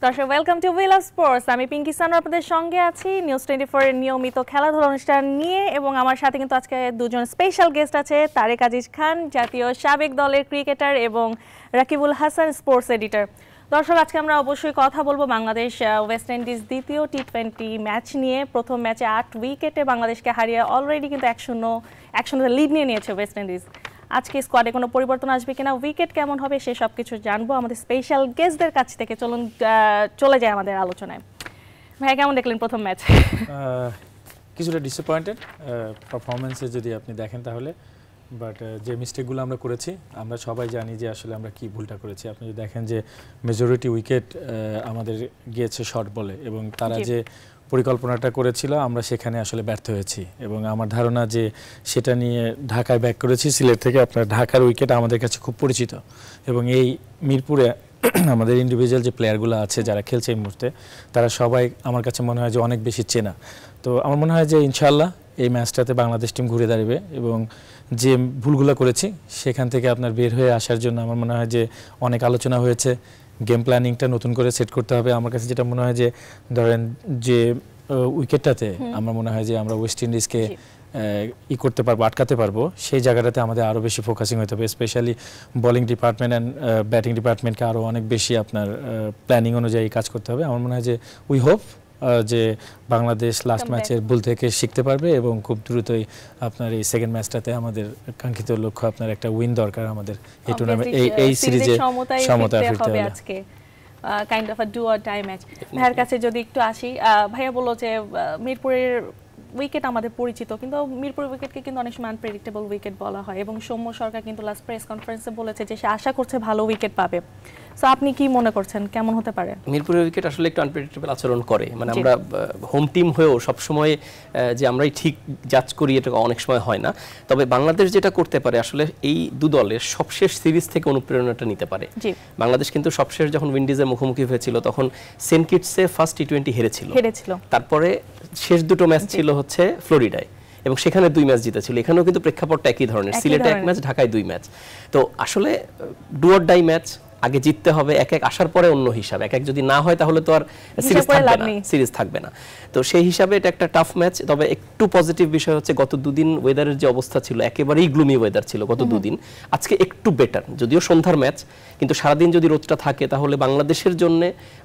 দর্শক welcome to we love sports. আমি পিঙ্কি সানু আপনাদের সঙ্গে আছি নিউজ 24 এর নিয়মিত খেলাধুলা অনুষ্ঠান নিয়ে, এবং আমার সাথে কিন্তু আজকে দুজন স্পেশাল গেস্ট আছে, তারেক আজিজ খান জাতীয় সাবেক দলের ক্রিকেটার এবং রাকিবুল হাসান স্পোর্টস এডিটর। দর্শক আজকে আমরা অবশ্যই কথা বলবো বাংলাদেশ ওয়েস্ট ইন্ডিজ দ্বিতীয় টি20 ম্যাচ নিয়ে। প্রথম ম্যাচে 8 উইকেটে বাংলাদেশকে হারিয়ে অলরেডি কিন্তু 1-0 লিড নিয়ে নিয়েছে ওয়েস্ট ইন্ডিজ। আজকে স্কোয়াডে কোনো পরিবর্তন আসবে কিনা, উইকেট কেমন হবে, সে সব কিছু জানবো আমাদের স্পেশাল গেস্টদের কাছ থেকে। চলে যায় আমাদের আলোচনায়। ভাই কেমন দেখলেন প্রথম ম্যাচ? কিছুটা ডিসঅ্যাপয়েন্টেড পারফরমেন্সে যদি আপনি দেখেন তাহলে, বাট যে মিস্টেকগুলো আমরা করেছি আমরা সবাই জানি যে আসলে আমরা কি ভুলটা করেছি। আপনি যদি দেখেন যে মেজরিটি উইকেট আমাদের গিয়েছে শর্ট বলে, এবং তারা যে পরিকল্পনাটা করেছিল আমরা সেখানে আসলে ব্যর্থ হয়েছি, এবং আমার ধারণা যে সেটা নিয়ে ঢাকায় ব্যাক করেছি সিলেট থেকে। আপনার ঢাকার উইকেট আমাদের কাছে খুব পরিচিত, এবং এই মিরপুরে আমাদের ইন্ডিভিজুয়াল যে প্লেয়ারগুলো আছে যারা খেলছে এই মুহূর্তে, তারা সবাই আমার কাছে মনে হয় যে অনেক বেশি চেনা। তো আমার মনে হয় যে ইনশাআল্লাহ এই ম্যাচটাতে বাংলাদেশ টিম ঘুরে দাঁড়াবে, এবং যে ভুলগুলো করেছি সেখান থেকে আপনার বের হয়ে আসার জন্য আমার মনে হয় যে অনেক আলোচনা হয়েছে। গেম প্ল্যানিংটা নতুন করে সেট করতে হবে। আমার কাছে যেটা মনে হয় যে ধরেন যে উইকেটটাতে আমার মনে হয় যে আমরা ওয়েস্ট ইন্ডিজকে করতে পারবো, আটকাতে পারবো, সেই জায়গাটাতে আমাদের আরও বেশি ফোকাসিং হতে হবে। Specially bowling department and batting ডিপার্টমেন্টকে আরও অনেক বেশি আপনার প্ল্যানিং অনুযায়ী কাজ করতে হবে। আমার মনে হয় যে উই হোপ যে বাংলাদেশ লাস্ট ম্যাচের ভুল থেকে শিখতে পারবে, এবং খুব দ্রুতই আপনার এই সেকেন্ড ম্যাচটাতে আমাদের কাঙ্ক্ষিত লক্ষ্য আপনার একটা উইন দরকার আমাদের এই টুর্নামেন্ট, এই সিরিজে সমতা ফিরতে হবে আজকে। Kind of a do or die match. ভাইয়ের কাছে যদি একটু আসি, ভাইয়া বললো যে মিরপুরের উইকেট আমাদের পরিচিত, কিন্তু মিরপুর উইকেটকে কিন্তু অনেক সময় আনপ্রেডিক্টেবল উইকেট বলা হয়, এবং সৌম্য সরকার কিন্তু লাস্ট প্রেস কনফারেন্সে বলেছে যে সে আশা করছে ভালো উইকেট পাবে। সো আপনি কি মনে করছেন কেমন হতে পারে? মিরপুরের উইকেট আসলে একটু আনপ্রেডিক্টেবল আচরণ করে, মানে আমরা হোম টিম হয়েও সবসময় যে আমরাই ঠিক জাজ করি এটা অনেক সময় হয় না। তবে বাংলাদেশ যেটা করতে পারে আসলে এই দু দলের সবশেষ সিরিজ থেকে অনুপ্রেরণাটা নিতে পারে। বাংলাদেশ কিন্তু সবশেষ যখন উইন্ডিজের মুখোমুখি হয়েছিল তখন সেন্ট কিটসে ফার্স্ট টি20 হেরেছিল, তারপরে শেষ দুটো ম্যাচ ছিল হচ্ছে ফ্লোরিডায়, এবং সেখানে 2 ম্যাচ জিতেছিল। এখানেও কিন্তু প্রেক্ষাপটটা একই ধরনের, সিলেটে 1 ম্যাচ, ঢাকায় 2 ম্যাচ। তো আসলে ডু অর ডাই ম্যাচ, আগে জিততে হবে, এক এক আসার পরে অন্য হিসাব, এক এক যদি না হয় তাহলে তো আর সিরিজ থাকবে না। তো সেই হিসাবে এটা একটা টাফ ম্যাচ। তবে একটু পজিটিভ বিষয় হচ্ছে গত দুদিন ওয়েদারের যে অবস্থা ছিল একেবারেই গ্লুমি ওয়েদার ছিল গত দুদিন, আজকে একটু বেটার, যদিও সন্ধ্যার ম্যাচ, কিন্তু সারাদিন যদি রোদটা থাকে তাহলে বাংলাদেশের জন্য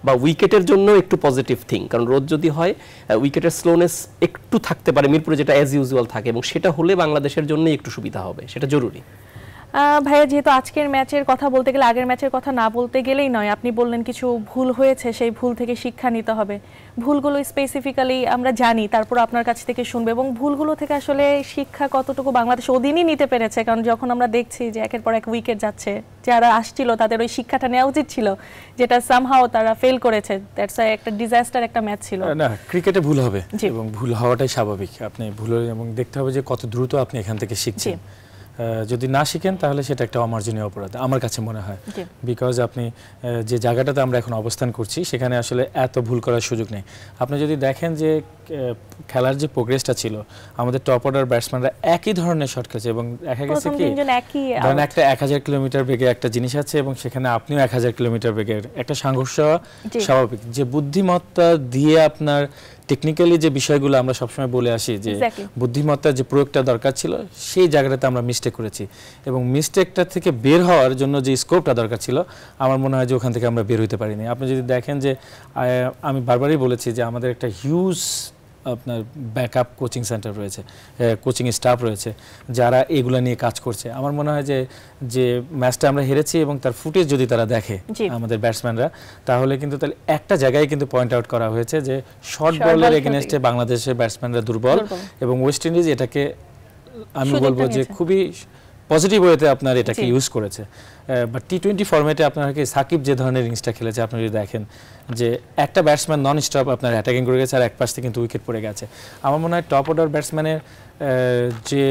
বা উইকেটের জন্য একটু পজিটিভ থিং, কারণ রোদ যদি হয় উইকেটের স্লোনেস একটু থাকতে পারে মিরপুরে, যেটা অ্যাজ ইউজুয়াল থাকে, এবং সেটা হলে বাংলাদেশের জন্য একটু সুবিধা হবে, সেটা জরুরি। ভাইয়া যেহেতু আজকের ম্যাচের কথা বলতে গেলে আগের ম্যাচের কথা না বলতে গেলেই নয়, আপনি বললেন কিছু ভুল হয়েছে, সেই ভুল থেকে শিক্ষা নিতে হবে। ভুলগুলো স্পেসিফিক্যালি আমরা জানি, তারপর আপনার কাছ থেকে শুনবো, এবং ভুলগুলো থেকে আসলে শিক্ষা কতটুকু বাংলাদেশ ওদিনই নিতে পেরেছে, কারণ যখন আমরা দেখছি যে একের পর এক উইকেট যাচ্ছে, যারা আসছিল তাদের ওই শিক্ষাটা নেওয়া উচিত ছিল, যেটা সামহাও তারা ফেল করেছে। দ্যাটস একটা ডিজাস্টার একটা ম্যাচ ছিল। না, ক্রিকেটে ভুল হবে, এবং ভুল হওয়াটাই স্বাভাবিক। আপনি ভুল, এবং দেখতে হবে যে কত দ্রুত আপনি এখান থেকে শিখছেন। যদি না শিখেন তাহলে সেটা একটা অমার্জনীয় অপরাধ আমার কাছে মনে হয়, বিকজ আপনি যে জায়গাটাতে আমরা এখন অবস্থান করছি সেখানে আসলে এত ভুল করার সুযোগ নেই। আপনি যদি দেখেন যে খেলার যে প্রোগ্রেসটা ছিল, আমাদের টপ অর্ডার ব্যাটসম্যানরা একই ধরনের শট খেলছে, এবং দেখা গেছে কি ধরেন একটা 1000 কিলোমিটার বেগে একটা জিনিস আছে, এবং সেখানে আপনিও 1000 কিলোমিটার বেগের একটা সংঘর্ষ স্বাভাবিক। যে বুদ্ধিমত্তা দিয়ে আপনার টেকনিক্যালি যে বিষয়গুলো আমরা সবসময় বলে আসি যে বুদ্ধিমত্তার যে প্রয়োগটা দরকার ছিল, সেই জায়গাটাতে আমরা মিস্টেক করেছি, এবং মিস্টেকটা থেকে বের হওয়ার জন্য যে স্কোপটা দরকার ছিল আমার মনে হয় যে ওখান থেকে আমরা বের হইতে পারিনি। আপনি যদি দেখেন যে আমি বারবারই বলেছি যে আমাদের একটা হিউজ আপনার ব্যাকআপ কোচিং সেন্টার রয়েছে, কোচিং স্টাফ রয়েছে যারা এগুলো নিয়ে কাজ করছে। আমার মনে হয় যে ম্যাচটা আমরা হেরেছি এবং তার ফুটেজ যদি তারা দেখে আমাদের ব্যাটসম্যানরা, তাহলে কিন্তু তাহলে একটা জায়গায় কিন্তু পয়েন্ট আউট করা হয়েছে যে শর্ট বলের এগেইনস্টে বাংলাদেশের ব্যাটসম্যানরা দুর্বল, এবং ওয়েস্ট ইন্ডিজ এটাকে আমি বলবো যে খুবই পজিটিভ ওয়েতে আপনার এটাকে ইউজ করেছে। বাট টি20 ফরম্যাটে আপনার কি সাকিব যে ধরনের ইনিংসটা খেলেছে, আপনি যদি দেখেন যে একটা ব্যাটসম্যান নন স্টপ আপনার অ্যাটাকিং করে গেছে, আর এক পাশ থেকে কিন্তু উইকেট পড়ে গেছে। আমার মনে হয় টপ অর্ডার ব্যাটসম্যানের যে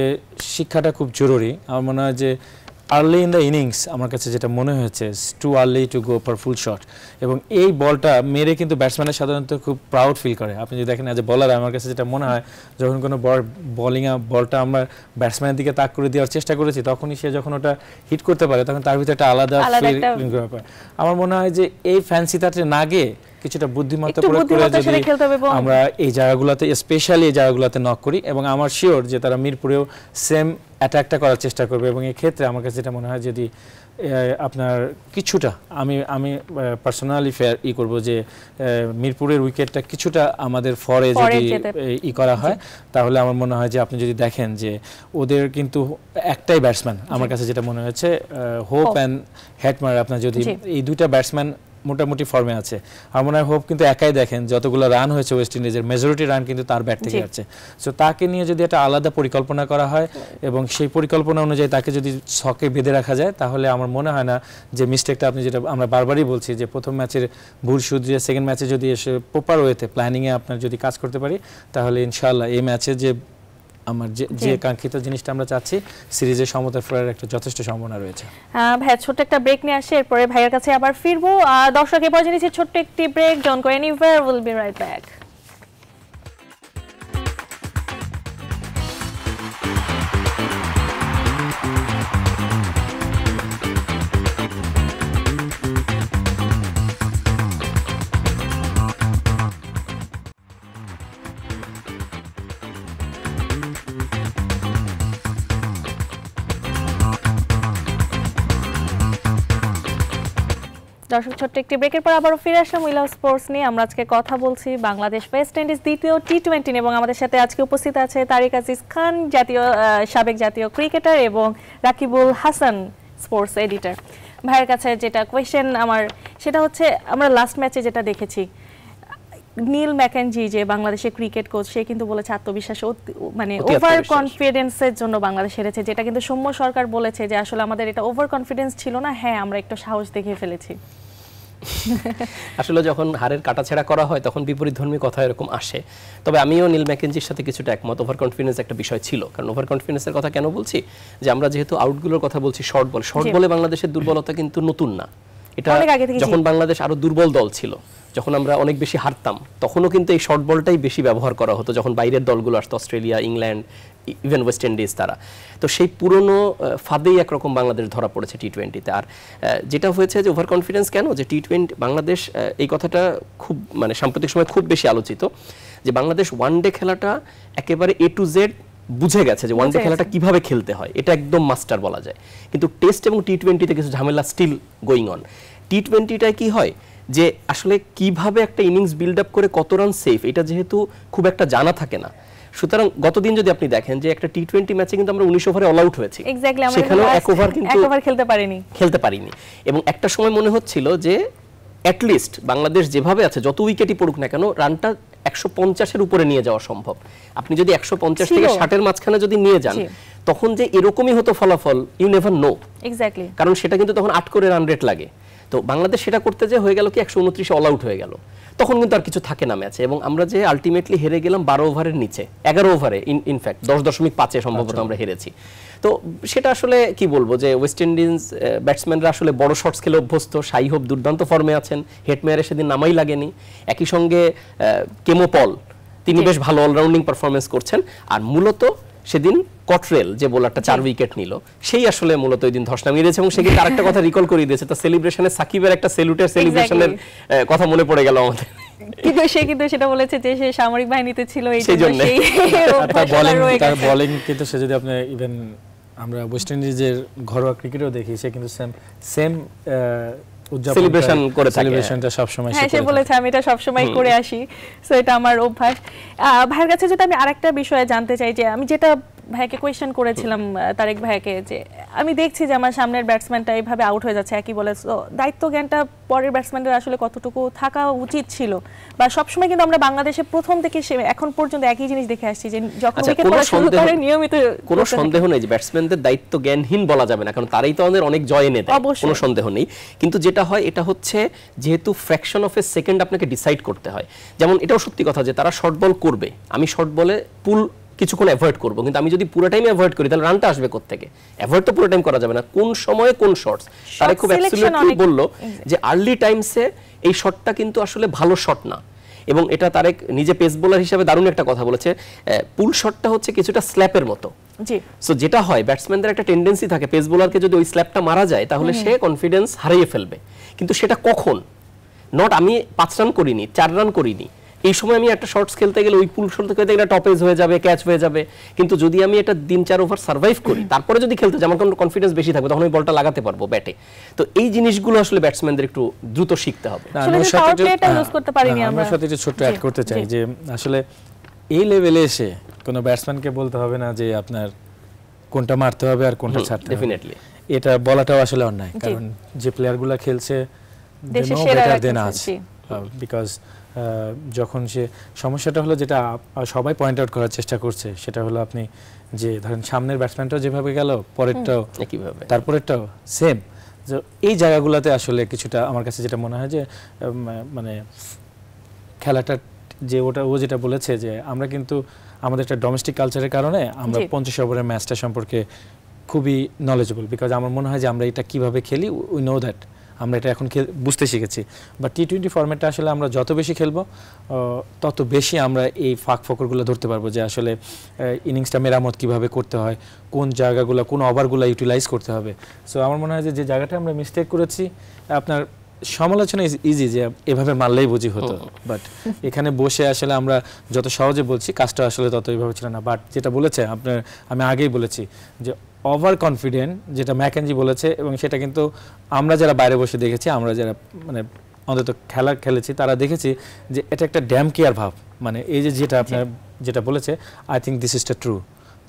শিক্ষাটা খুব জরুরি। আমার মনে হয় যে আর্লি ইন দ্য ইনিংস আমার কাছে যেটা মনে হয়েছে too early to go for full shot, এবং এই বলটা মেরে কিন্তু ব্যাটসম্যানের সাধারণত খুব প্রাউড ফিল করে। আপনি যদি দেখেন অ্যাজ এ বলার আমার কাছে যেটা মনে হয়, যখন কোনো বলটা আমরা ব্যাটসম্যানের দিকে তাক করে দেওয়ার চেষ্টা করেছি, তখনই সে যখন ওটা হিট করতে পারে তখন তার ভিতরে একটা আলাদা ফিল পায়। আমার মনে হয় যে এই ফ্যান্সিটাতে না গিয়ে কিছুটা বুদ্ধিমত্তা প্রয়োগ করে যদি আমরা এই জায়গাগুলোতে স্পেশালি এই জায়গাগুলোতে নক করি, এবং আমার শিওর যে তারা মিরপুরেও সেম অ্যাটাকটা করার চেষ্টা করবে। এবং এই ক্ষেত্রে আমার কাছে যেটা মনে হয় যদি আপনার কিছুটা আমি পার্সোনালি করব যে মিরপুরের উইকেটটা কিছুটা আমাদের ফরে যদি করা হয়, তাহলে আমার মনে হয় যে আপনি যদি দেখেন যে ওদের কিন্তু একটাই ব্যাটসম্যান, আমার কাছে যেটা মনে হয়েছে হোপ অ্যান্ড হেটমার, আপনার যদি এই দুইটা ব্যাটসম্যান মোটামুটি ফর্মে আছে। আমার মনে হয় হোপ কিন্তু একাই দেখেন যতগুলো রান হয়েছে ওয়েস্ট ইন্ডিজের মেজরিটি রান কিন্তু তার ব্যাট থেকে আসছে। সো তাকে নিয়ে যদি একটা আলাদা পরিকল্পনা করা হয় এবং সেই পরিকল্পনা অনুযায়ী তাকে যদি ছকে বেঁধে রাখা যায়, তাহলে আমার মনে হয় না যে মিস্টেকটা আপনি যেটা আমরা বারবারই বলছি যে প্রথম ম্যাচের ভুল শুধরিয়ে সেকেন্ড ম্যাচে যদি এসে প্রপার ওয়েতে প্ল্যানিংয়ে আপনার যদি কাজ করতে পারি, তাহলে ইনশাআল্লাহ এই ম্যাচে যে আমার যে কাঙ্ক্ষিত জিনিসটা আমরা চাচ্ছি সিরিজের সমতায় ফেরার একটা যথেষ্ট সম্ভাবনা রয়েছে। ভাই ছোট্ট একটা ব্রেক নিয়ে আসি, এরপরে ভাইয়ের কাছে আবার ফিরবো। দর্শক এবার জেনেছি ছোট্ট একটি break, don't go anywhere, will be right back. দর্শক ছোট্ট একটি ব্রেকের পর আবারও ফিরে আসলাম উই লাভ স্পোর্টস নিয়ে। আমরা আজকে কথা বলছি বাংলাদেশ ওয়েস্ট ইন্ডিজ দ্বিতীয় টি20 এবং আমাদের সাথে আজকে উপস্থিত আছে তারিক আজিজ খান, সাবেক জাতীয় ক্রিকেটার, এবং রাকিবুল হাসান, স্পোর্টস এডিটর। ভাইয়ের কাছে যেটা কোয়েশ্চেন আমার সেটা হচ্ছে, আমরা লাস্ট ম্যাচে যেটা দেখেছি নীল ম্যাকেনজি যে বাংলাদেশের ক্রিকেট কোচ, সে কিন্তু বলেছে আত্মবিশ্বাস মানে ওভার কনফিডেন্সের জন্য বাংলাদেশ হেরেছে, যেটা কিন্তু সৌম্য সরকার বলেছে যে আসলে আমাদের এটা ওভার কনফিডেন্স ছিল না, হ্যাঁ আমরা একটু সাহস দেখিয়ে ফেলেছি। আসলে যখন হারের কাটাছেড়া করা হয় তখন বিপরীতধর্মী কথা এরকম আসে। তবে আমিও নীল ম্যাকেনজির সাথে কিছুটা একমত, ওভার কনফিডেন্স একটা বিষয় ছিল। কারণ ওভার কনফিডেন্সের কথা কেন বলছি, যে আমরা যেহেতু আউটগুলোর কথা বলছি, শর্ট বলে বাংলাদেশের দুর্বলতা কিন্তু নতুন না। এটা যখন বাংলাদেশ আরো দুর্বল দল ছিল, যখন আমরা অনেক বেশি হারতাম, তখনও কিন্তু এই শর্ট বলটাই বেশি ব্যবহার করা হতো, যখন বাইরের দলগুলো আসতো, Australia, England, even West Indies, তারা তো সেই পুরনো ফাঁদেই একরকম বাংলাদেশ ধরা পড়েছে টি20তে। আর যেটা হয়েছে যে ওভার কনফিডেন্স কেন, যে টি20 বাংলাদেশ, এই কথাটা খুব মানে সাম্প্রতিক সময় খুব বেশি আলোচিত, যে বাংলাদেশ ওয়ানডে খেলাটা একেবারে A to Z বুঝে গেছে, যে ওয়ানডে খেলাটা কিভাবে খেলতে হয়, এটা একদম মাস্টার বলা যায়। কিন্তু টেস্ট এবং টি20তে কিছু ঝামেলা স্টিল গোয়িং অন। টি20টায় কি হয় যে আসলে কিভাবে একটা ইনিংস বিল্ড আপ করে কত রান সেফ, এটা যেহেতু খুব একটা জানা থাকে না, সুতরাং গতদিন যদি আপনি দেখেন যে একটা টি20 ম্যাচে কিন্তু আমরা 19 ওভারে অল আউট হয়েছি, সেখানে এক ওভার কিন্তু খেলতে পারিনি। এবং একটা সময় মনে হচ্ছিল যে অ্যাট লিস্ট বাংলাদেশ যেভাবে আছে, যত উইকেটই পড়ুক না কেন, রানটা 150-এর উপরে নিয়ে যাওয়া সম্ভব। আপনি যদি 150 থেকে 60-এর মাঝখানে যদি নিয়ে যান, তখন যে এরকমই হতো ফলাফল, ইউ নেভার নো। কারণ সেটা কিন্তু তখন 8 করে রান রেট লাগে। তো বাংলাদেশ সেটা করতে যে হয়ে গেল কি 129-এ অল আউট হয়ে গেল, তখন কিন্তু আর কিছু থাকে না ম্যাচে। এবং আমরা যে আলটিমেটলি হেরে গেলাম 12 ওভারের নিচে, 11 ওভারে, ইনফ্যাক্ট 10.5-এ সম্ভবত আমরা হেরেছি। তো সেটা আসলে কি বলবো, যে ওয়েস্ট ইন্ডিজ ব্যাটসম্যানরা আসলে বড় শটস খেলে অভ্যস্ত। শাই হোপ দুর্দান্ত ফর্মে আছেন, হেটমেয়ারের সেদিন নামাই লাগেনি। একই সঙ্গে কেমো পল, তিনি বেশ ভালো অলরাউন্ডিং পারফরমেন্স করছেন। আর মূলত সেদিন কটরেল যে বোলারটা 4 উইকেট নিল, সেই আসলে মূলত ওই দিন ধস নামিয়ে দিয়েছে। এবং সেদিন আরেকটা কথা রিকল করিয়ে দিয়েছে, তার সেলিব্রেশনে সাকিবের একটা সেলুটের সেলিব্রেশনের কথা মনে পড়ে গেল আমাদের। কিন্তু সেটা বলেছে যে সে সামরিক বাহিনীতে ছিল, এই জন্য তার বোলিং কিন্তু সে যদি আপনি ইভেন আমরা ওয়েস্ট ইন্ডিজের ঘরোয়া ক্রিকেটেও দেখি, সে কিন্তু সেম সেলিব্রেশন করে থাকে, সেলিব্রেশনটা সব সময় সে বলেছে আমি এটা সব সময় করে আসি, সো এটা আমার অভ্যাস। ভাইয়ের কাছে যদি আমি আরেকটা বিষয়ে জানতে চাই, যে আমি যেটা ভাইকে কোয়েশ্চেন করেছিলাম তারেক ভাইকে, যে আমি দেখছি যে আমার সামনের ব্যাটসম্যানটা এইভাবে আউট হয়ে যাচ্ছে একই বলে, দায়িত্ব জ্ঞানটা পরের ব্যাটসম্যানদের আসলে কতটুকু থাকা উচিত ছিল, বা সবসময় কিন্তু আমরা বাংলাদেশে প্রথম থেকে এখন পর্যন্ত একই জিনিস দেখে আসছি, যে যখন উইকেট পড়া শুরু করে নিয়মিত, কোনো সন্দেহ নেই যে ব্যাটসম্যানদের দায়িত্ব জ্ঞানহীন বলা যাবে না, কারণ তারাই তো আমাদের অনেক জয় এনে দেয়, কোনো সন্দেহ নেই। কিন্তু যেটা হয় এটা হচ্ছে, যেহেতু ফ্র্যাকশন অফ এ সেকেন্ড আপনাকে ডিসাইড করতে হয়। যেমন এটাও সত্যি কথা যে তারা শর্ট বল করবে, আমি শর্ট বলে পুল কিছুক্ষণ অ্যাভয়েড করবো, কিন্তু আমি যদি পুরো টাইম অ্যাভয়েড করি তাহলে রানটা আসবে কোত্থেকে? অ্যাভয়েড তো পুরো টাইম করা যাবে না, কোন সময়ে কোন শটস। তারা খুব অ্যাবসলিউটলি বলল যে আর্লি টাইমসে এই শটটা কিন্তু আসলে ভালো শট না। এবং এটা তারেক নিজে পেস বোলার হিসেবে দারুণ একটা কথা বলেছে, পুল শটটা হচ্ছে কিছুটা স্ল্যাপের মতো। সো যেটা হয়, ব্যাটসম্যানদের একটা টেন্ডেন্সি থাকে, পেস বোলারকে যদি ওই স্ল্যাপটা মারা যায় তাহলে সে কনফিডেন্স হারিয়ে ফেলবে। কিন্তু সেটা কখন? নট আমি 5 রান করিনি, 4 রান করিনি, এই সময় আমি একটা শর্টস খেলতে গেলে ওই পুল শট খেলতে গেলে টপেজ হয়ে যাবে, ক্যাচ হয়ে যাবে। কিন্তু যদি আমি এটা 3-4 ওভার সার্ভাইভ করি, তারপরে যদি খেলতে যাই, আমার কোনো কনফিডেন্স বেশি থাকবে, তখন আমি বলটা লাগাতে পারবো ব্যাটে। তো এই জিনিসগুলো আসলে ব্যাটসম্যানদের একটু দ্রুত শিখতে হবে। আসলে পাওয়ার প্লেটা ইউজ করতে পারিনি আমরা। আমার সাথে একটু ছোট্ট অ্যাড করতে চাই যে আসলে এই লেভেলে এসে কোনো ব্যাটসম্যানকে বলতে হবে না যে আপনার কোনটা মারতে হবে আর কোনটা ছাড়তে হবে। ডেফিনেটলি এটা বলাটাও আসলে অন্যায়, কারণ যে প্লেয়ারগুলো খেলছে দেশের সেরা আছে, বিকজ যখন সে সমস্যাটা হলো যেটা সবাই পয়েন্ট আউট করার চেষ্টা করছে, সেটা হলো আপনি যে ধরেন সামনের ব্যাটসম্যানটাও যেভাবে গেল, পরেরটাও একইভাবে, তারপরেরটাও সেম। এই জায়গাগুলোতে আসলে কিছুটা আমার কাছে যেটা মনে হয় যে মানে খেলাটা যে ও যেটা বলেছে যে আমরা কিন্তু আমাদের একটা ডোমেস্টিক কালচারের কারণে আমরা 50 ওভারের ম্যাচটা সম্পর্কে খুবই নলেজেবল, বিকজ আমার মনে হয় যে আমরা এটা কিভাবে খেলি উই নো দ্যাট, আমরা এটা এখন বুঝতে শিখেছি। বা টি-20 ফরম্যাটটা আসলে আমরা যত বেশি খেলবো তত বেশি আমরা এই ফাঁক ফোকরগুলো ধরতে পারবো, যে আসলে ইনিংসটা মেরামত কিভাবে করতে হয়, কোন জায়গাগুলো, কোন ওভারগুলো ইউটিলাইজ করতে হবে। সো আমার মনে হয় যে জায়গাটা আমরা মিস্টেক করেছি, আপনার সমালোচনা ইজি যে এভাবে মারলেই বুঝি হতো, বাট এখানে বসে আসলে আমরা যত সহজে বলছি, কাজটা আসলে তত এইভাবে ছিল না। বাট যেটা বলেছে আপনার, আমি আগেই বলেছি যে ওভার কনফিডেন্ট, যেটা ম্যাকেনজি বলেছে, এবং সেটা কিন্তু আমরা যারা বাইরে বসে দেখেছি, আমরা যারা মানে অন্তত খেলা খেলেছি, তারা দেখেছি যে এটা একটা ড্যাম কেয়ার ভাব। মানে এই যে যেটা আপনার যেটা বলেছে, I think this is the true,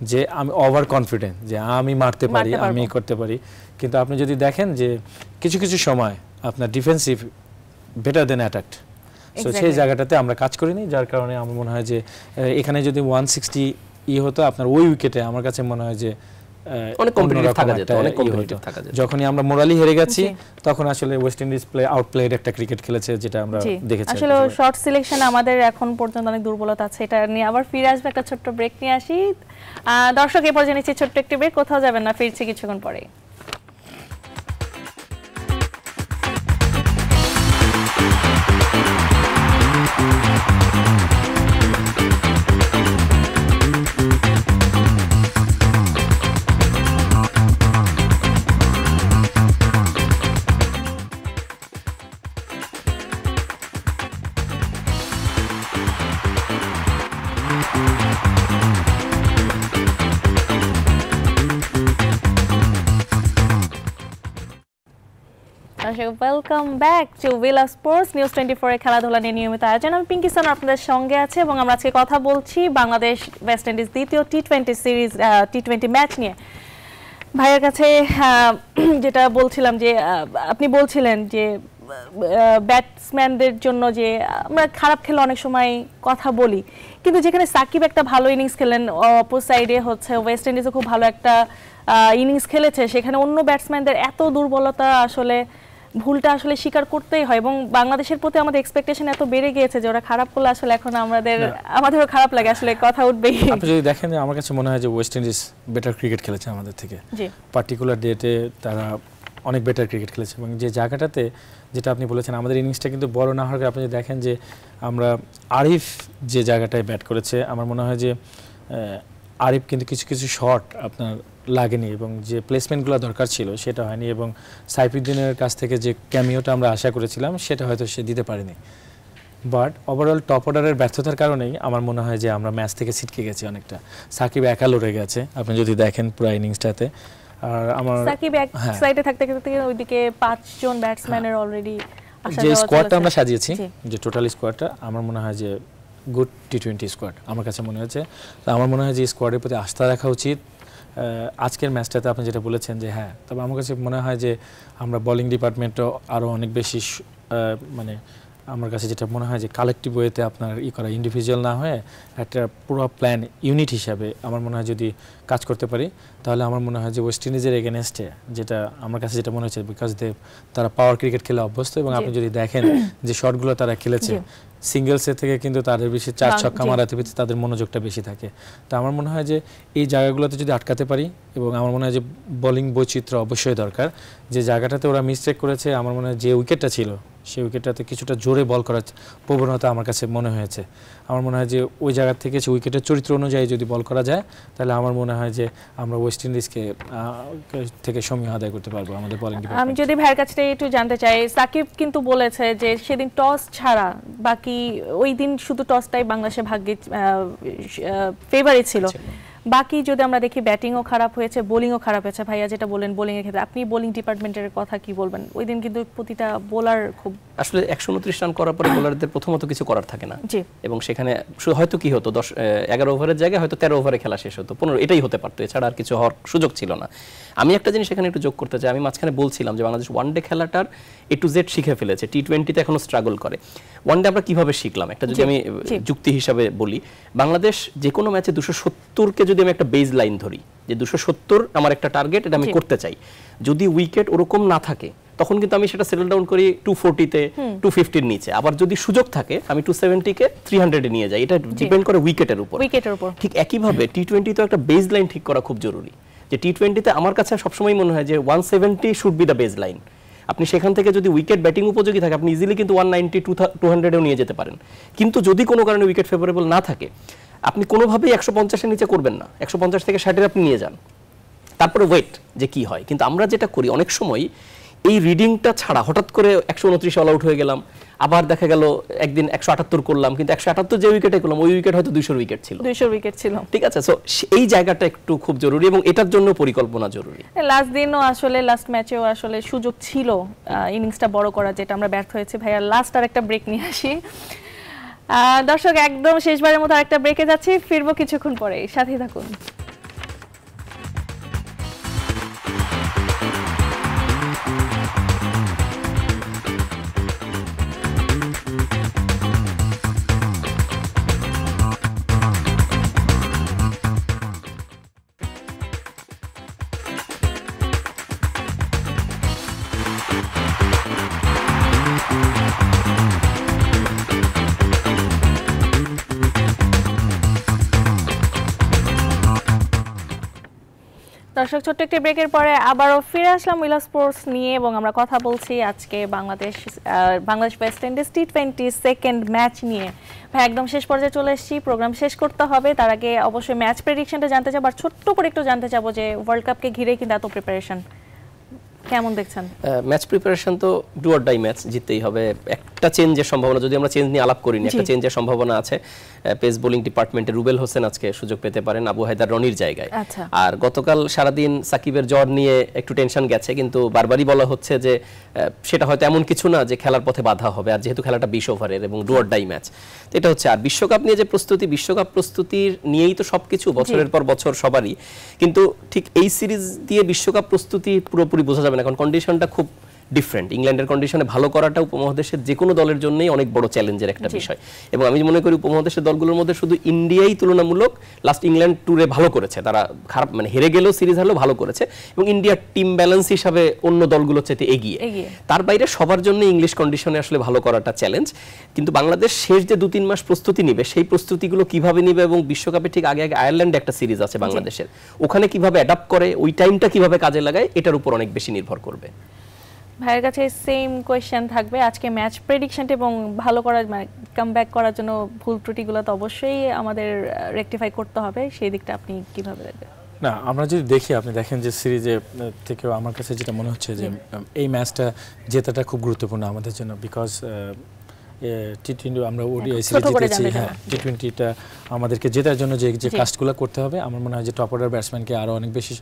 যে আমি ওভার কনফিডেন্ট যে আমি মারতে পারি, আমি করতে পারি। কিন্তু আপনি যদি দেখেন যে কিছু কিছু সময় আপনার ডিফেন্সিভ বেটার দেন অ্যাটাক, সো সেই জায়গাটাতে আমরা কাজ করিনি, যার কারণে আমার মনে হয় যে এখানে যদি 160 হতো আপনার ওই উইকেটে, আমার কাছে মনে হয় যে অনেক কম্পিটিটিভ থাকা যেত, অনেক কম্পিটিটিভ থাকা যেত। যখনই আমরা মোরালি হেরে গেছি, তখন আসলে ওয়েস্ট ইন্ডিজ আউটপ্লেড একটা ক্রিকেট খেলেছে, যেটা আমরা দেখেছি। আসলে শর্ট সিলেকশন আমাদের এখন পর্যন্ত অনেক দুর্বলতা আছে, এটা নিয়ে আবার ফিরে আসবে, একটা ছোট্ট ব্রেক নিয়ে আসি। দর্শক, এই পর্যন্ত নিচ্ছি ছোট্ট একটি ব্রেক, কোথাও যাবেন না, ফিরছি কিছুক্ষণ পরে। ওয়েলকাম ব্যাক টু উইলা স্পোর্টস নিউজ 24 এর খেলাধুলা নিয়ে নিয়মিত আয়োজন। আমি পিঙ্কি সানা আপনাদের সঙ্গে আছে, এবং আমরা আজকে কথা বলছি বাংলাদেশ ওয়েস্ট ইন্ডিজ দ্বিতীয় টি-20 সিরিজ, টি-20 ম্যাচ নিয়ে। ভাইয়ের কাছে যেটা বলছিলাম যে আপনি বলছিলেন যে ব্যাটসম্যানদের জন্য যে আমরা খারাপ খেলে অনেক সময় কথা বলি, কিন্তু যেখানে সাকিব একটা ভালো ইনিংস খেলেন, অপর সাইডে হচ্ছে ওয়েস্ট ইন্ডিজও খুব ভালো একটা ইনিংস খেলেছে, সেখানে অন্য ব্যাটসম্যানদের এত দুর্বলতা, আসলে ভুলটা আসলে স্বীকার করতেই হয়। এবং বাংলাদেশের প্রতি আমাদের এক্সপেকটেশন এত বেড়ে গিয়েছে যে ওরা খারাপ করলে আসলে এখন আমাদেরও খারাপ লাগে, আসলে কথা উঠবেই। আপনি যদি দেখেন, আমার কাছে মনে হয় যে ওয়েস্ট ইন্ডিজ বেটার ক্রিকেট খেলেছে আমাদের থেকে, পার্টিকুলার ডেতে তারা অনেক বেটার ক্রিকেট খেলেছে। এবং যে জায়গাটাতে যেটা আপনি বলেছেন, আমাদের ইনিংসটা কিন্তু বড় না হওয়ার, আপনি যদি দেখেন যে আমরা আরিফ যে জায়গাটায় ব্যাট করেছে, আমার মনে হয় যে আরিফ কিন্তু কিছু কিছু শট আপনার লাগেনি, এবং যে প্লেসমেন্টগুলো দরকার ছিল সেটা হয়নি, এবং সাইফুদ্দিনের কাছ থেকে যে ক্যামিওটা আমরা আশা করেছিলাম সেটা হয়তো সে দিতে পারেনি। বাট ওভারঅল টপ অর্ডারের ব্যর্থতার কারণেই আমার মনে হয় যে আমরা ম্যাচ থেকে ছিটকে গেছি অনেকটা। সাকিব একা লড়ে গেছে, আপনি যদি দেখেন পুরো ইনিংসটাতে। আর আমার সাকিব এক সাইডে থাকতে থাকতে ওইদিকে 5 জন ব্যাটসম্যানের অলরেডি যে স্কোয়াডটা আমরা সাজিয়েছি, যে টোটাল স্কোয়াডটা, আমার মনে হয় যে গুড টি-20 স্কোয়াড আমার কাছে মনে হয়েছে। তো আমার মনে হয় যে স্কোয়াডের প্রতি আস্থা রাখা উচিত। আজকের ম্যাচটাতে আপনি যেটা বলেছেন যে হ্যাঁ, তবে আমার কাছে মনে হয় যে আমরা বোলিং ডিপার্টমেন্টও আরও অনেক বেশি, মানে আমার কাছে যেটা মনে হয় যে কালেকটিভ ওয়েতে আপনার করা, ইন্ডিভিজুয়াল না হয়ে একটা পুরো প্ল্যান ইউনিট হিসাবে আমার মনে হয় যদি কাজ করতে পারি, তাহলে আমার মনে হয় যে ওয়েস্ট ইন্ডিজের এগেনস্টে যেটা আমার কাছে যেটা মনে হচ্ছে, বিকজ তারা পাওয়ার ক্রিকেট খেলে অভ্যস্ত, এবং আপনি যদি দেখেন যে শটগুলো তারা খেলেছে সিঙ্গেলসের থেকে, কিন্তু তাদের বেশি 4 ছক্কা মারাতে পেতে তাদের মনোযোগটা বেশি থাকে। তো আমার মনে হয় যে এই জায়গাগুলোতে যদি আটকাতে পারি, এবং আমার মনে হয় যে বোলিং বৈচিত্র্য অবশ্যই দরকার। যে জায়গাটাতে ওরা মিস্টেক করেছে, আমার মনে হয় যে উইকেটটা ছিল সেই উইকেটটাতে কিছুটা জোরে বল করার প্রবণতা আমার কাছে মনে হয়েছে। আমার মনে হয় যে ওই জায়গা থেকে সেই উইকেটের চরিত্র অনুযায়ী যদি বল করা যায় তাহলে আমার মনে হয় যে আমরা ওয়েস্ট ইন্ডিজকে থেকে সময় আদায় করতে পারবো আমাদের বোলিং ডিপার্টমেন্ট। আমি যদি ভাইয়ের কাছ থেকে একটু জানতে চাই, সাকিব কিন্তু বলেছে যে সেদিন টস ছাড়া বাকি ওই দিন শুধু টসটাই বাংলাদেশের ভাগ্যে ফেভারিট ছিল, বাকি যদি আমরা দেখি ব্যাটিংও খারাপ হয়েছে, বোলিংও খারাপ হয়েছে। ভাইয়া যেটা বলেন বোলিং এর ক্ষেত্রে, আপনি বোলিং ডিপার্টমেন্টের কথা কি বলবেন? ওই দিন কিন্তু প্রতিটা বোলার খুব আসলে 129 রান করার পরে বোলারদের প্রথমত কিছু করার থাকে না, এবং সেখানে হয়তো কি হতো 11 ওভারের জায়গায় হয়তো 13 ওভারে খেলা শেষ হতো, 15, এটাই হতে পারতো, এছাড়া আর কিছু হওয়ার সুযোগ ছিল না। আমি একটা জিনিস এখানে একটু যোগ করতে চাই, আমি মাঝখানে বলছিলাম যে বাংলাদেশ ওয়ানডে খেলাটার A to Z শিখে ফেলেছে, টি20তে এখনো স্ট্রাগল করে। ওয়ানডে আমরা কিভাবে শিখলাম একটা যদি আমি যুক্তি হিসাবে বলি, বাংলাদেশ যে কোনো ম্যাচে 270কে যদি আমি একটা বেজ লাইন ধরি যে 270 আমার একটা টার্গেট, এটা আমি করতে চাই, যদি উইকেট ওরকম না থাকে তখন কিন্তু আমি সেটা সেটেল ডাউন করি 240-তে, 250-এর নিচে। আবার যদি সুযোগ থাকে আমি 270-কে 300-এ নিয়ে যাই, এটা ডিপেন্ড করে উইকেটের উপর। ঠিক একইভাবে টি20 তো একটা বেজ লাইন ঠিক করা খুব জরুরি, যে টি20তে আমার কাছে সবসময় মনে হয় যে 170 should be the baseline. আপনি সেখান থেকে যদি উইকেট ব্যাটিং উপযোগী থাকে আপনি ইজিলি কিন্তু 190, 200-এও নিয়ে যেতে পারেন। কিন্তু যদি কোনো কারণে উইকেট ফেভারেবল না থাকে আপনি কোনোভাবেই 150-এর নিচে করবেন না, 150 থেকে 60-এর আপনি নিয়ে যান, তারপরে ওয়েট যে কি হয়। কিন্তু আমরা যেটা করি অনেক সময় এই রিডিংটা ছাড়া হঠাৎ করে 129 অল আউট হয়ে গেলাম, আবার দেখা গেল একদিন 178 করলাম, কিন্তু 178 যে উইকেটে করলাম ওই উইকেট হয়তো 200 উইকেট ছিল, 200 উইকেট ছিল। ঠিক আছে, সো এই জায়গাটা একটু খুব জরুরি এবং এটার জন্য পরিকল্পনা জরুরি। লাস্ট দিনও আসলে লাস্ট ম্যাচেও আসলে সুযোগ ছিল ইনিংসটা বড় করা, যেটা আমরা ব্যর্থ হয়েছি। ভাইয়া লাস্ট আর একটা ব্রেক নিয়ে আসি। দর্শক একদম শেষবারের মতো আরেকটা ব্রেকে যাচ্ছি, ফিরবো কিছুক্ষণ পরে, সাথেই থাকুন। দর্শক ছোট্ট একটি ব্রেকের পরে আবারও ফিরে আসলাম উইলা স্পোর্টস নিয়ে, এবং আমরা কথা বলছি আজকে Bangladesh West Indies T20 second match নিয়ে। ভাই একদম শেষ পর্যায়ে চলে এসেছি, প্রোগ্রাম শেষ করতে হবে, তার আগে অবশ্যই ম্যাচ প্রেডিকশনটা জানতে চাবো, আর ছোট্ট করে একটু জানতে চাবো যে ওয়ার্ল্ড কাপকে ঘিরে কিন্তু এত প্রিপারেশন কেমন দেখছেন? ম্যাচ প্রিপারেশন তো ডু অর ডাই ম্যাচ, জিততেই হবে। একটা চেঞ্জের সম্ভাবনা, যদি আমরা চেঞ্জ নিয়ে আলাপ করিনি, একটা চেঞ্জের সম্ভাবনা আছে। পেস বোলিং ডিপার্টমেন্টে রুবেল হোসেন আজকে সুযোগ পেতে পারেন আবু হায়দার রনির জায়গায়। আর গতকাল সারাদিন সাকিবের জ্বর নিয়ে একটু টেনশন গেছে, কিন্তু বারবারই বলা হচ্ছে যে সেটা হয়তো এমন কিছু না যে খেলার পথে বাধা হবে, আর যেহেতু খেলাটা 20 ওভারের এবং ডু অর ডাই ম্যাচ, তো এটা হচ্ছে। আর বিশ্বকাপ নিয়ে যে প্রস্তুতি, বিশ্বকাপ প্রস্তুতির নিয়েই তো সবকিছু বছরের পর বছর সবারই, কিন্তু ঠিক এই সিরিজ দিয়ে বিশ্বকাপ প্রস্তুতি পুরোপুরি বোঝা যাবে না, কারণ কন্ডিশনটা খুব ডিফারেন্ট। ইংল্যান্ডের কন্ডিশনে ভালো করাটা উপমহাদেশের যে কোনো দলের জন্যই অনেক বড় চ্যালেঞ্জের একটা বিষয়, এবং আমি মনে করি উপমহাদেশের দলগুলোর মধ্যে শুধু ইন্ডিয়াই তুলনামূলক লাস্ট ইংল্যান্ড ট্যুরে ভালো করেছে, তারা খারাপ মানে হেরে গেলেও সিরিজ হারলেও ভালো করেছে, এবং ইন্ডিয়ার টিম ব্যালেন্স হিসাবে অন্য দলগুলোর চাইতে এগিয়ে। তার বাইরে সবার জন্য ইংলিশ কন্ডিশনে আসলে ভালো করাটা চ্যালেঞ্জ। কিন্তু বাংলাদেশ শেষ যে 2-3 মাস প্রস্তুতি নিবে, সেই প্রস্তুতিগুলো কিভাবে নিবে, এবং বিশ্বকাপে ঠিক আগে আয়ারল্যান্ডে একটা সিরিজ আছে বাংলাদেশের, ওখানে কিভাবে অ্যাডাপ্ট করে, ওই টাইমটা কিভাবে কাজে লাগায়, এটার উপর অনেক বেশি নির্ভর করবে। ভাইয়ের কাছে সেম কোয়েশ্চেন থাকবে আজকে ম্যাচ প্রেডিকশনটা, এবং ভালো করার মানে কামব্যাক করার জন্য ভুল ত্রুটিগুলো তো অবশ্যই আমাদের রেকটিফাই করতে হবে, সেই দিকটা আপনি কিভাবে দেখবেন? না, আমরা যদি দেখি, আপনি দেখেন যে সিরিজে থেকেও আমার কাছে যেটা মনে হচ্ছে যে এই ম্যাচটা জেতাটা খুব গুরুত্বপূর্ণ আমাদের জন্য, বিকজ টি20 আমরা ওডিআই সিরিজ জিতেছি, হ্যাঁ টি20টা আমাদেরকে জেতার জন্য যে কাজগুলো করতে হবে, আমার মনে হয় যে টপ অর্ডার ব্যাটসম্যানকে আরও অনেক বেশি,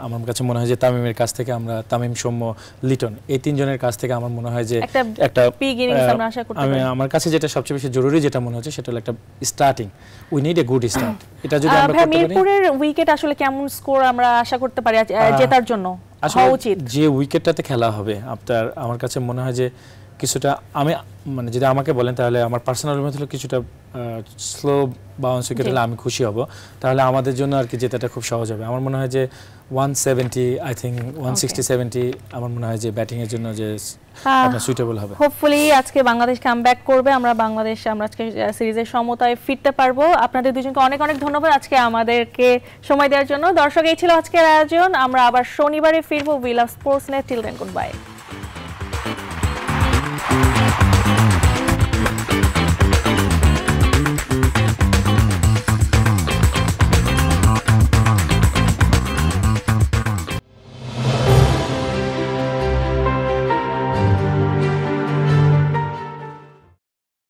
আমার কাছে মনে হয় যে তামিমের কাছ থেকে আমরা তামিম, সৌম্য, লিটন, এই 3 জনের কাছ থেকে আমার মনে হয় যে একটা আমার কাছে যেটা সবচেয়ে বেশি জরুরি যেটা মনে হচ্ছে সেটা হলো একটা starting, we need a good start. এটা যদি আমরা করতে পারি, মিরপুরের উইকেট আসলে কেমন স্কোর আমরা আশা করতে পারি জেতার জন্য? হওয়া উচিত যে উইকেটটাতে খেলা হবে আপনার, আমার কাছে মনে হয় যে কিছুটা, আমি মানে যদি আমাকে বলেন তাহলে আমার পার্সোনাল মধ্যে কিছুটা স্লো বাউন্স উইকেট হলে আমি খুশি হব, তাহলে আমাদের জন্য আর কি জেতাটা খুব সহজ হবে। আমার মনে হয় যে 170, আই থিঙ্ক 160-70 আমার মনে হয় যে ব্যাটিং এর জন্য যে আপনার সুইটেবল হবে। হোপফুলি আজকে বাংলাদেশ কামব্যাক করবে, আমরা আজকে সিরিজের সমতায় ফিরতে পারবো। আপনাদের দুজনকে অনেক অনেক ধন্যবাদ আজকে আমাদেরকে সময় দেওয়ার জন্য। দর্শক, এই ছিল আজকের আয়োজন, আমরা আবার শনিবারে ফিরবো উইলা স্পোর্টস নিয়ে। Till then, goodbye. ধন্যবাদ।